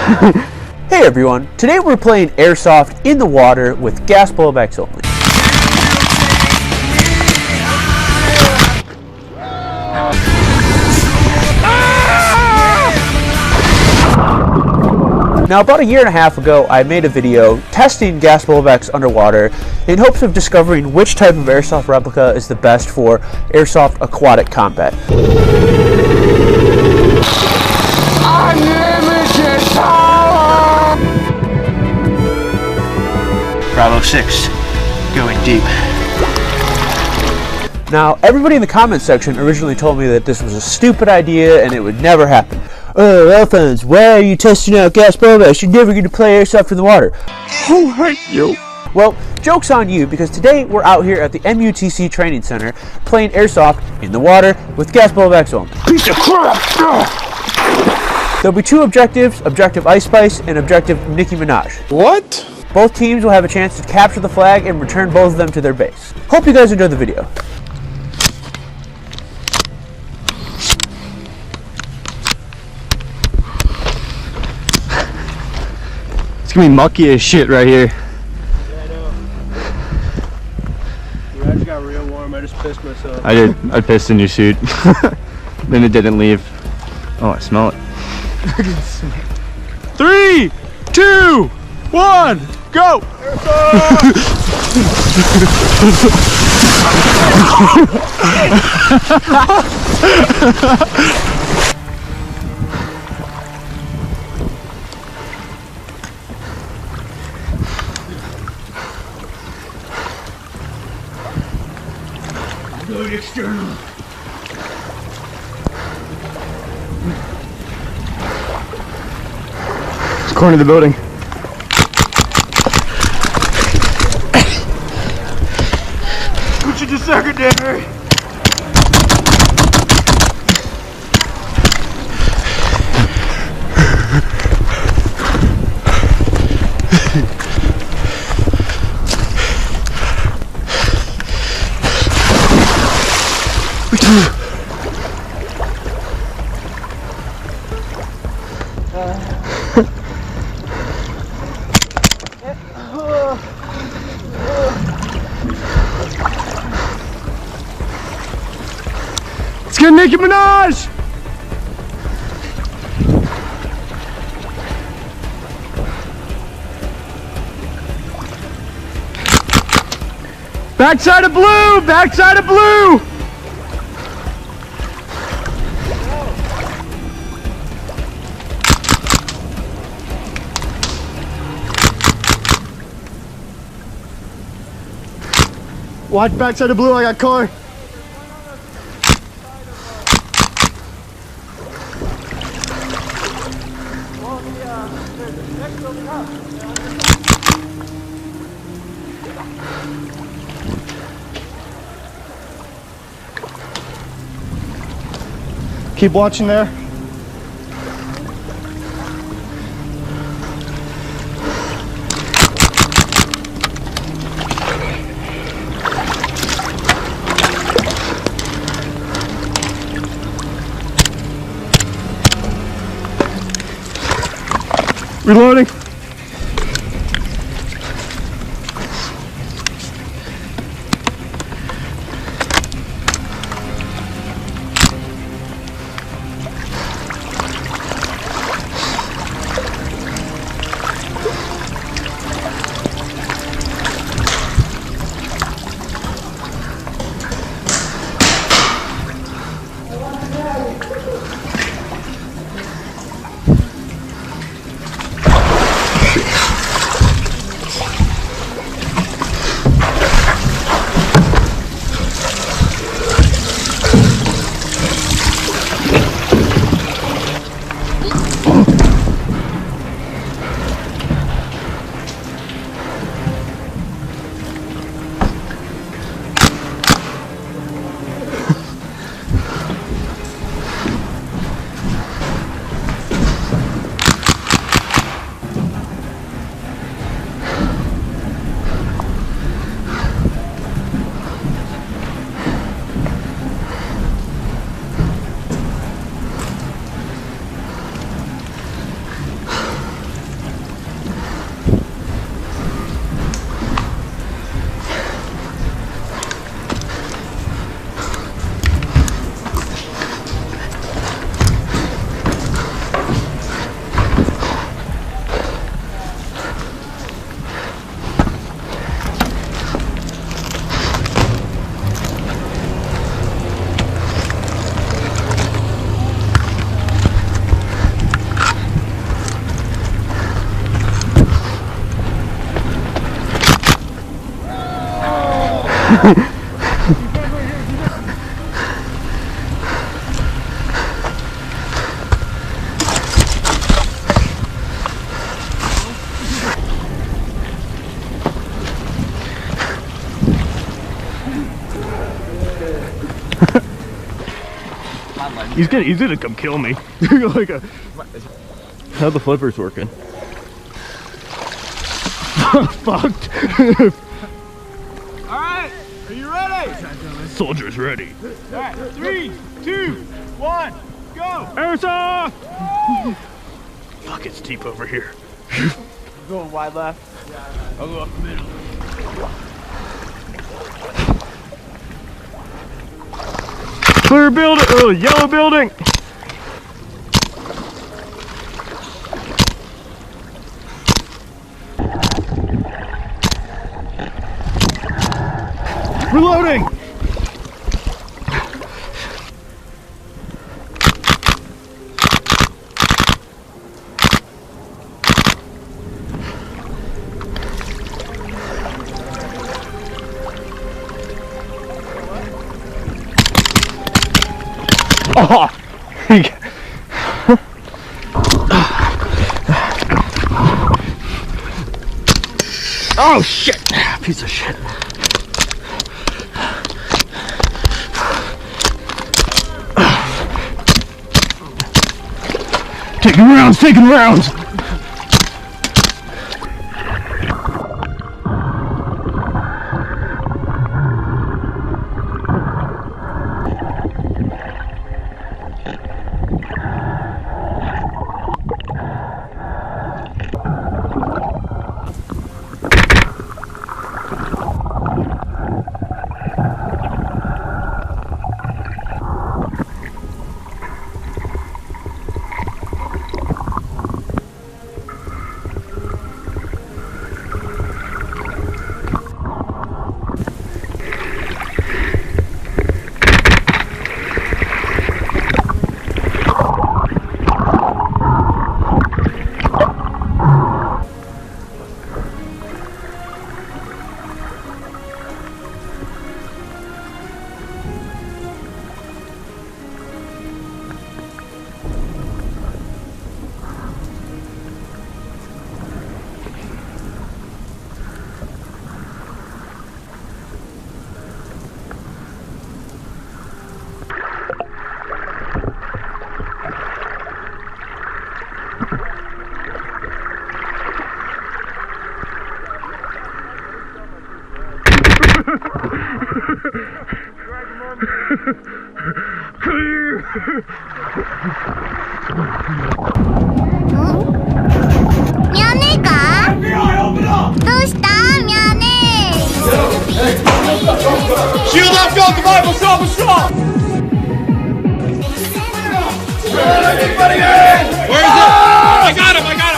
Hey everyone, today we're playing Airsoft in the water with gas blowbacks only. Now about a year and a half ago, I made a video testing gas blowbacks underwater in hopes of discovering which type of airsoft replica is the best for airsoft aquatic combat. Unlimited power! Bravo 6, going deep. Now, everybody in the comment section originally told me that this was a stupid idea and it would never happen. Oh, Alfonse, why are you testing out gas blowbacks? You're never going to play airsoft in the water. Who hurt you? Well, joke's on you, because today we're out here at the MUTC training center playing airsoft in the water with gas blowbacks only. Piece of crap! There'll be two objectives, Objective Ice Spice and Objective Nicki Minaj. What? Both teams will have a chance to capture the flag and return both of them to their base. Hope you guys enjoyed the video. It's gonna be mucky as shit right here. Yeah, I know. Dude, I just got real warm. I just pissed myself. I did. I pissed in your suit. Then it didn't leave. Oh, I smell it. 3, 2, 1, go! Going external. Corner of the building. Put you to secondary. Let's get Nicki Minaj! Backside of blue! Backside of blue! Watch backside of blue, I got car. Keep watching there. Reloading. He's gonna come kill me. Like how the flipper's working? Fucked. All right, are you ready? Soldier's ready. All right, 3, 2, 1, go! Airsoft! Fuck, it's deep over here. Going wide left. I'll go up the middle. Clear building. Oh, yellow building. Reloading. Oh! Oh shit! Piece of shit. Taking rounds, taking rounds! Clear! Shield up, go, survival, stop, stop! Everybody in! Where is it? I got him, I got him!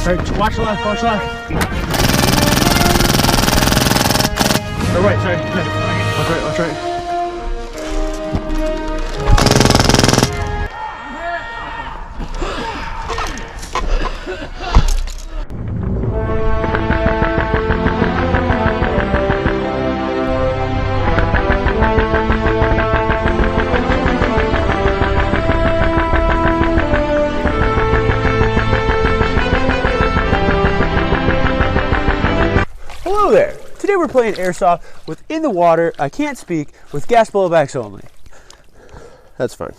Alright, watch left, watch left. Or right, sorry. Watch right, watch right. Hello there! Today we're playing airsoft within the water, I can't speak, with gas blowbacks only. That's fine.